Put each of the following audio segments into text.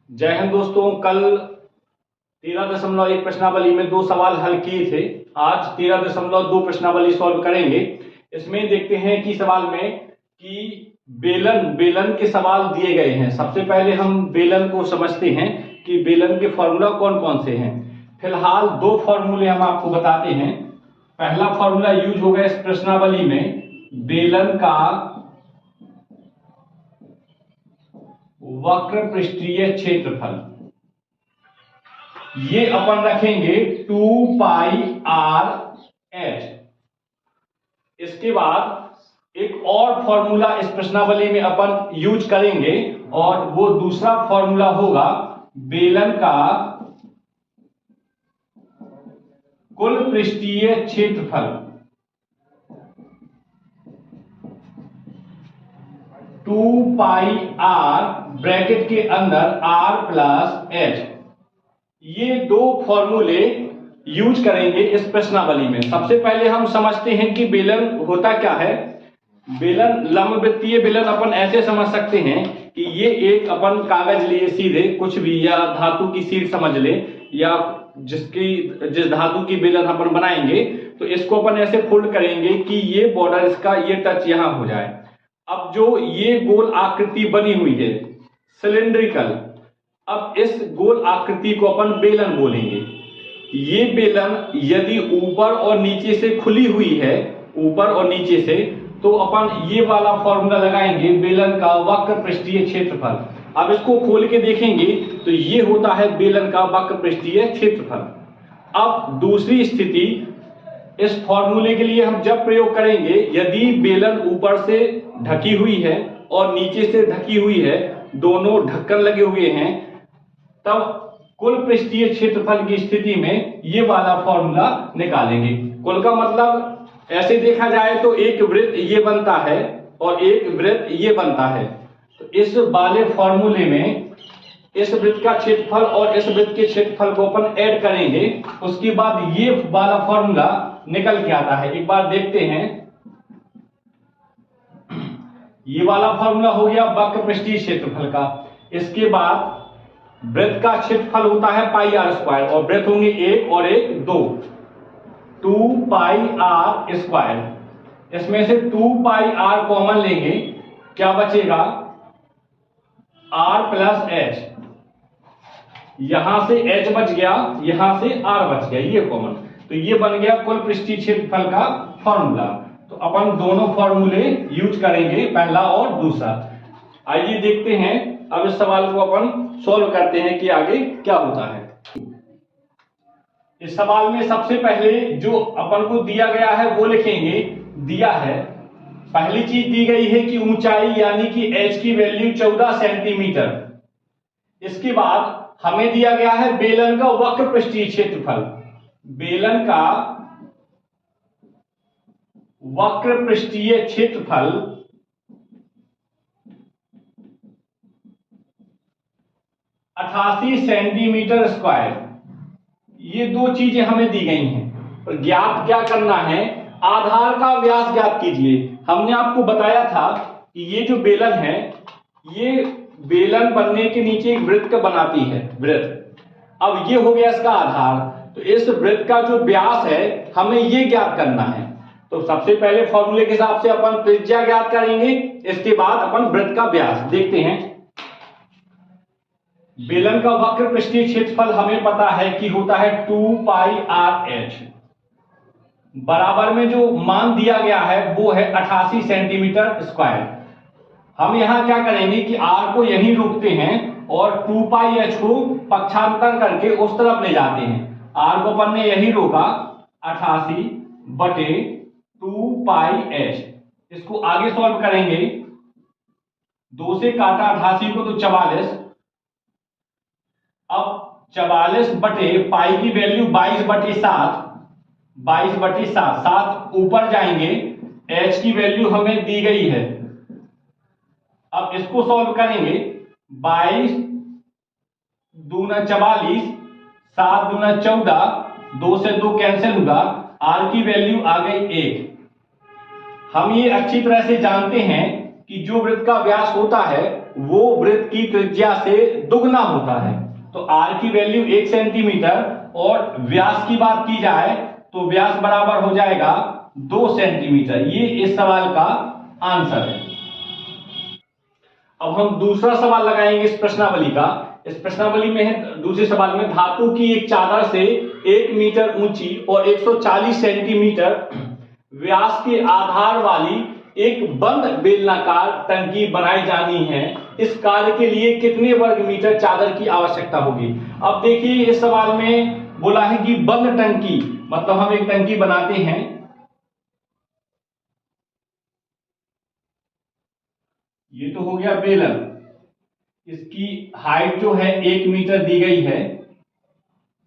जय हिंद दोस्तों। कल 13.1 प्रश्नावली में 2 सवाल हल किए थे। आज 13.2 प्रश्नावली सॉल्व करेंगे। इसमें देखते हैं कि सवाल में कि बेलन के सवाल दिए गए हैं। सबसे पहले हम बेलन को समझते हैं कि बेलन के फॉर्मूला कौन कौन से हैं। फिलहाल 2 फॉर्मूले हम आपको बताते हैं। पहला फॉर्मूला यूज होगा इस प्रश्नावली में, बेलन का वक्र पृष्ठीय क्षेत्रफल। ये अपन रखेंगे 2 पाई आर एच। इसके बाद एक और फॉर्मूला इस प्रश्नावली में अपन यूज करेंगे और वो दूसरा फॉर्मूला होगा बेलन का कुल पृष्ठीय क्षेत्रफल। 2 पाई आर ब्रैकेट के अंदर आर प्लस एच। ये 2 फॉर्मूले यूज करेंगे इस प्रश्नावली में। सबसे पहले हम समझते हैं कि बेलन होता क्या है। बेलन, लंबवृत्तीय बेलन अपन ऐसे समझ सकते हैं कि ये एक अपन कागज लिए सीधे, कुछ भी, या धातु की शीट समझ ले, या जिस धातु की बेलन अपन बनाएंगे तो इसको अपन ऐसे फोल्ड करेंगे कि ये बॉर्डर इसका ये टच यहां हो जाए। अब जो ये गोल आकृति बनी हुई है सिलिंड्रिकल, अब इस गोल आकृति को अपन बेलन बोलेंगे। ये बेलन यदि ऊपर और नीचे से खुली हुई है, ऊपर और नीचे से, तो अपन ये वाला फॉर्मूला लगाएंगे बेलन का वक्र पृष्ठीय क्षेत्रफल। अब इसको खोल के देखेंगे तो ये होता है बेलन का वक्र पृष्ठीय क्षेत्रफल। अब दूसरी स्थिति, इस फॉर्मूले के लिए हम जब प्रयोग करेंगे, यदि बेलन ऊपर से ढकी हुई है और नीचे से ढकी हुई है, दोनों ढक्कन लगे हुए हैं, तब कुल पृष्ठीय क्षेत्रफल की स्थिति में ये वाला फॉर्मूला निकालेंगे। कुल का मतलब ऐसे देखा जाए तो एक वृत्त ये बनता है और एक वृत्त ये बनता है। तो इस वाले फॉर्मूले में इस वृत्त का क्षेत्रफल और इस वृत्त के क्षेत्रफल को अपन ऐड करेंगे, उसके बाद ये वाला फॉर्मूला निकल के आता है। एक बार देखते हैं। ये वाला फॉर्मूला हो गया वक्र पृष्ठीय क्षेत्रफल का। इसके बाद वृत्त का क्षेत्रफल होता है पाई आर स्क्वायर, और वृत्त होंगे एक और एक 2, 2 पाई आर स्क्वायर। इसमें से 2 पाई आर कॉमन लेंगे, क्या बचेगा, आर प्लस एच। यहां से एच बच गया, यहां से आर बच गया, ये कॉमन। तो ये बन गया कुल पृष्ठीय क्षेत्रफल का फॉर्मूला। तो अपन दोनों फॉर्मूले यूज करेंगे, पहला और दूसरा। आइए देखते हैं। अब इस सवाल को अपन सॉल्व करते हैं कि आगे क्या होता है। इस सवाल में सबसे पहले जो अपन को दिया गया है वो लिखेंगे। दिया है, पहली चीज दी गई है कि ऊंचाई यानी कि h की वैल्यू 14 सेंटीमीटर। इसके बाद हमें दिया गया है बेलन का वक्र पृष्ठीय क्षेत्रफल। बेलन का वक्र पृष्ठीय क्षेत्रफल 88 सेंटीमीटर स्क्वायर। ये 2 चीजें हमें दी गई हैं और ज्ञात क्या करना है, आधार का व्यास ज्ञात कीजिए। हमने आपको बताया था कि ये जो बेलन है, ये बेलन बनने के नीचे एक वृत्त बनाती है, वृत्त। अब ये हो गया इसका आधार। तो इस वृत्त का जो व्यास है हमें ये ज्ञात करना है। तो सबसे पहले फॉर्मूले के हिसाब से अपन त्रिज्या ज्ञात करेंगे, इसके बाद अपन वृत्त का व्यास देखते हैं। बेलन का वक्र पृष्ठीय क्षेत्रफल हमें पता है कि होता है 2 पाई आर एच। बराबर में जो मान दिया गया है वो है 88 सेंटीमीटर स्क्वायर। हम यहां क्या करेंगे कि आर को यहीं रोकते हैं और 2 पाई एच को पक्षांतर करके उस तरफ ले जाते हैं। आर को अपन ने यहीं रोका, 88 बटे 2 पाई एच। इसको आगे सॉल्व करेंगे। 2 से काटा 88 को तो 44। अब 44 बटे पाई की वैल्यू 22 बटे 7, 22 बटे 7, 7 ऊपर जाएंगे, h की वैल्यू हमें दी गई है। अब इसको सॉल्व करेंगे। 22 दूना 44, 7 दूना 14, 2 से 2 कैंसिल होगा, r की वैल्यू आ गई 1। हम ये अच्छी तरह से जानते हैं कि जो वृत्त का व्यास होता है वो वृत्त की त्रिज्या से दुगना होता है। तो r की वैल्यू 1 सेंटीमीटर और व्यास की बात की जाए तो व्यास बराबर हो जाएगा 2 सेंटीमीटर। ये इस सवाल का आंसर है। अब हम दूसरा सवाल लगाएंगे इस प्रश्नावली का। इस प्रश्नावली में है, दूसरे सवाल में, धातु की एक चादर से 1 मीटर ऊंची और 140 सेंटीमीटर व्यास के आधार वाली एक बंद बेलनाकार टंकी बनाई जानी है। इस कार्य के लिए कितने वर्ग मीटर चादर की आवश्यकता होगी। अब देखिए इस सवाल में बोला है कि बंद टंकी, मतलब हम एक टंकी बनाते हैं। ये तो हो गया बेलन, इसकी हाइट जो है 1 मीटर दी गई है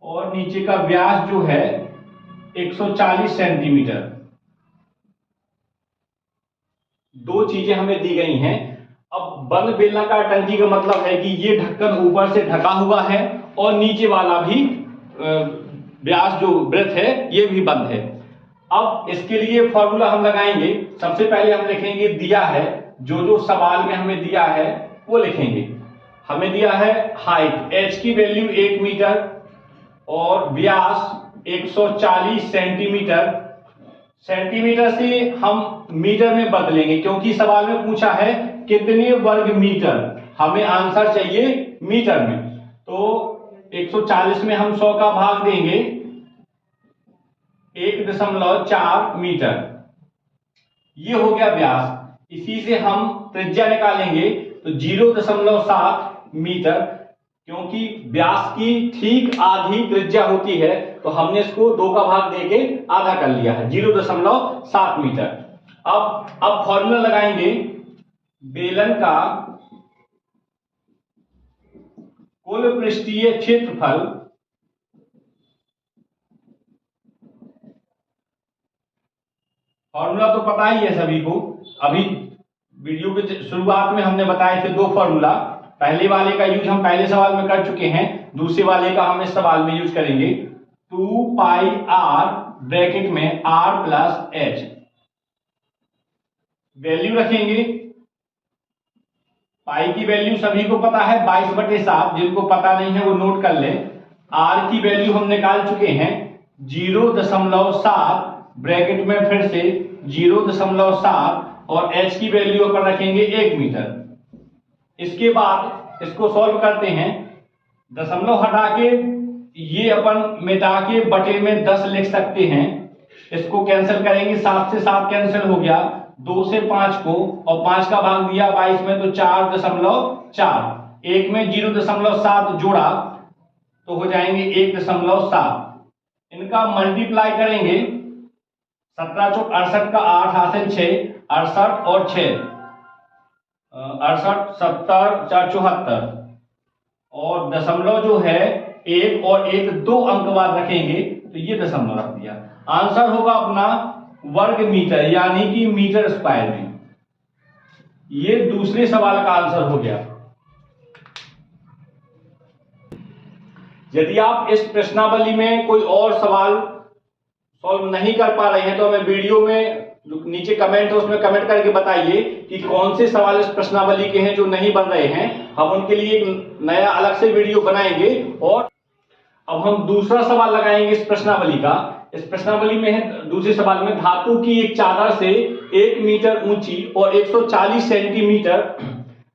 और नीचे का व्यास जो है 140 सेंटीमीटर। दो चीजें हमें दी गई हैं। अब बंद बेलनाकार टंकी का मतलब है कि ये ढक्कन ऊपर से ढका हुआ है और नीचे वाला भी व्यास जो वृत्त है ये भी बंद है। अब इसके लिए फॉर्मूला हम लगाएंगे। सबसे पहले हम लिखेंगे दिया है, जो सवाल में हमें दिया है वो लिखेंगे। हमें दिया है हाइट, h की वैल्यू 1 मीटर और व्यास 140 सेंटीमीटर। सेंटीमीटर से हम मीटर में बदलेंगे क्योंकि सवाल में पूछा है कितने वर्ग मीटर, हमें आंसर चाहिए मीटर में। तो 140 में हम 100 का भाग देंगे, 1.4 मीटर। ये हो गया व्यास। इसी से हम त्रिज्या निकालेंगे तो 0.7 मीटर, क्योंकि व्यास की ठीक आधी त्रिज्या होती है तो हमने इसको 2 का भाग देके आधा कर लिया है, 0.7 मीटर। अब फॉर्मूला लगाएंगे। बेलन का कुल पृष्ठीय क्षेत्रफल फॉर्मूला तो पता ही है सभी को। अभी वीडियो के शुरुआत में हमने बताए थे 2 फॉर्मूला। पहले वाले का यूज हम पहले सवाल में कर चुके हैं, दूसरे वाले का हम इस सवाल में यूज करेंगे। 2 पाई r ब्रैकेट में r प्लस h, वैल्यू रखेंगे। पाई की वैल्यू सभी को पता है 22/7, जिनको पता नहीं है वो नोट कर ले। r की वैल्यू हम निकाल चुके हैं 0.7 ब्रैकेट में फिर से 0.7 और h की वैल्यू अपन रखेंगे 1 मीटर। इसके बाद इसको सॉल्व करते हैं। दशमलव हटा के ये अपन मिटा के बटे में 10 लिख सकते हैं। इसको कैंसिल करेंगे, 7 से 7 कैंसिल हो गया, 2 से 5 को और 5 का भाग दिया 22 में तो 4.4, एक में 0.7 जोड़ा तो हो जाएंगे 1.7। इनका मल्टीप्लाई करेंगे, 17 चौक 68 का 8 हासिल 6, 68 और 6 68, 70, 4 74 और दशमलव जो है 1 और 1 2 अंक बाद रखेंगे तो ये दशमलव रख दिया। आंसर होगा अपना वर्ग मीटर, यानी कि मीटर स्क्वायर में। ये दूसरे सवाल का आंसर हो गया। यदि आप इस प्रश्नावली में कोई और सवाल सॉल्व नहीं कर पा रहे हैं तो हमें वीडियो में नीचे कमेंट है उसमें कमेंट करके बताइए कि कौन से सवाल इस प्रश्नावली के हैं जो नहीं बन रहे हैं। हम उनके लिए एक नया अलग से वीडियो बनाएंगे। और अब हम दूसरा सवाल लगाएंगे इस प्रश्नावली का। इस प्रश्नावली में है, दूसरे सवाल में, धातु की एक चादर से 1 मीटर ऊंची और 140 सेंटीमीटर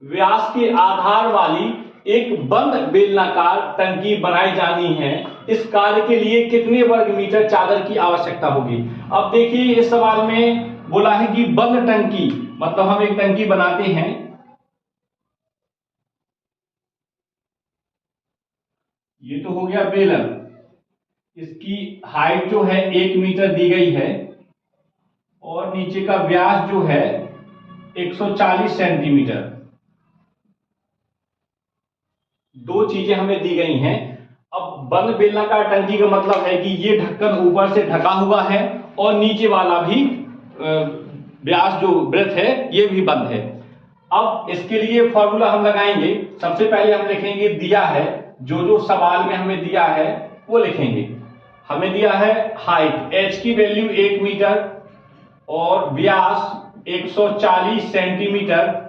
व्यास के आधार वाली एक बंद बेलनाकार टंकी बनाई जानी है। इस कार्य के लिए कितने वर्ग मीटर चादर की आवश्यकता होगी। अब देखिए इस सवाल में बोला है कि बंद टंकी, मतलब हम एक टंकी बनाते हैं। ये तो हो गया बेलन, इसकी हाइट जो है 1 मीटर दी गई है और नीचे का व्यास जो है 140 सेंटीमीटर। दो चीजें हमें दी गई हैं। अब बंद बेलनाकार टंकी का मतलब है कि ये ढक्कन ऊपर से ढका हुआ है और नीचे वाला भी व्यास जो वृत्त है ये भी बंद है। अब इसके लिए फॉर्मूला हम लगाएंगे। सबसे पहले हम लिखेंगे दिया है, जो सवाल में हमें दिया है वो लिखेंगे। हमें दिया है हाइट, h की वैल्यू 1 मीटर और व्यास 140 सेंटीमीटर।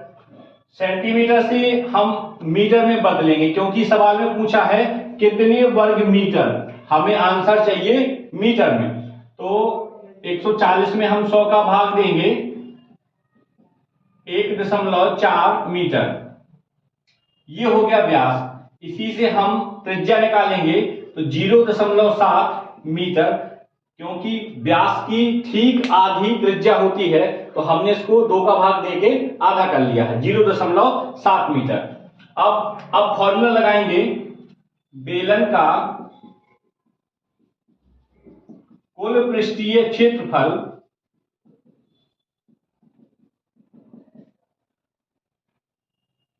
सेंटीमीटर से हम मीटर में बदलेंगे, क्योंकि सवाल में पूछा है कितने वर्ग मीटर, हमें आंसर चाहिए मीटर में। तो 140 में हम 100 का भाग देंगे, 1.4 मीटर, ये हो गया व्यास। इसी से हम त्रिज्या निकालेंगे तो 0.7 मीटर, क्योंकि व्यास की ठीक आधी त्रिज्या होती है, तो हमने इसको 2 का भाग देके आधा कर लिया है, 0.7 मीटर। अब फॉर्मूला लगाएंगे, बेलन का कुल पृष्ठीय क्षेत्रफल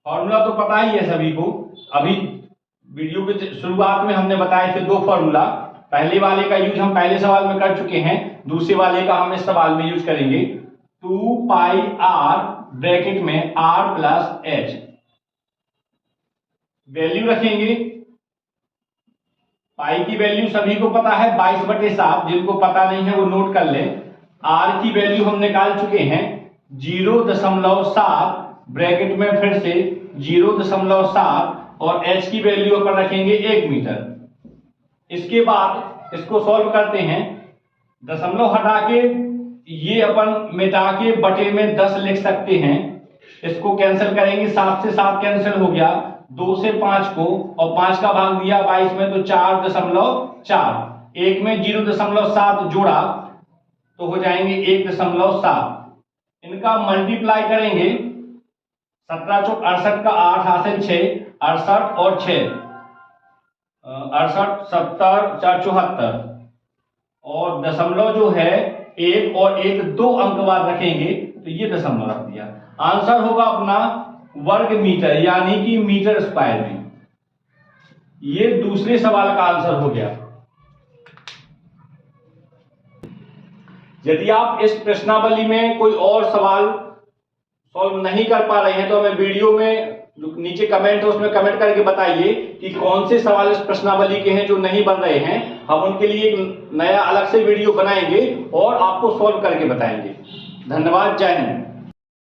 फॉर्मूला तो पता ही है सभी को, अभी वीडियो के शुरुआत में हमने बताए थे 2 फॉर्मूला। पहले वाले का यूज हम पहले सवाल में कर चुके हैं, दूसरे वाले का हम इस सवाल में यूज करेंगे। 2 पाई r ब्रैकेट में r प्लस h, वैल्यू रखेंगे। पाई की वैल्यू सभी को पता है 22/7, जिनको पता नहीं है वो नोट कर ले। r की वैल्यू हम निकाल चुके हैं 0.7, ब्रैकेट में फिर से 0.7, और h की वैल्यू अपन रखेंगे 1 मीटर। इसके बाद इसको सॉल्व करते हैं, दशमलव हटा के ये अपन मिटा के बटे में 10 लिख सकते हैं। इसको कैंसिल करेंगे, 7 से 7 कैंसिल हो गया, 2 से 5 को, और 5 का भाग दिया 22 में तो 4.4, एक में 0.7 जोड़ा तो हो जाएंगे 1.7। इनका मल्टीप्लाई करेंगे, 17 चौक 68 का 8 हासिल 6, 68 और 6 68, 70, 4 74, और दशमलव जो है 1 और 1 2 अंक बाद रखेंगे तो ये दशमलव रख दिया। आंसर होगा अपना वर्ग मीटर, यानी कि मीटर स्क्वायर में। ये दूसरे सवाल का आंसर हो गया। यदि आप इस प्रश्नावली में कोई और सवाल सॉल्व नहीं कर पा रहे हैं तो हमें वीडियो में नीचे कमेंट है उसमें कमेंट करके बताइए कि कौन से सवाल इस प्रश्नावली के हैं जो नहीं बन रहे हैं। हम उनके लिए एक नया अलग से वीडियो बनाएंगे और आपको सॉल्व करके बताएंगे। धन्यवाद, जय हिंद।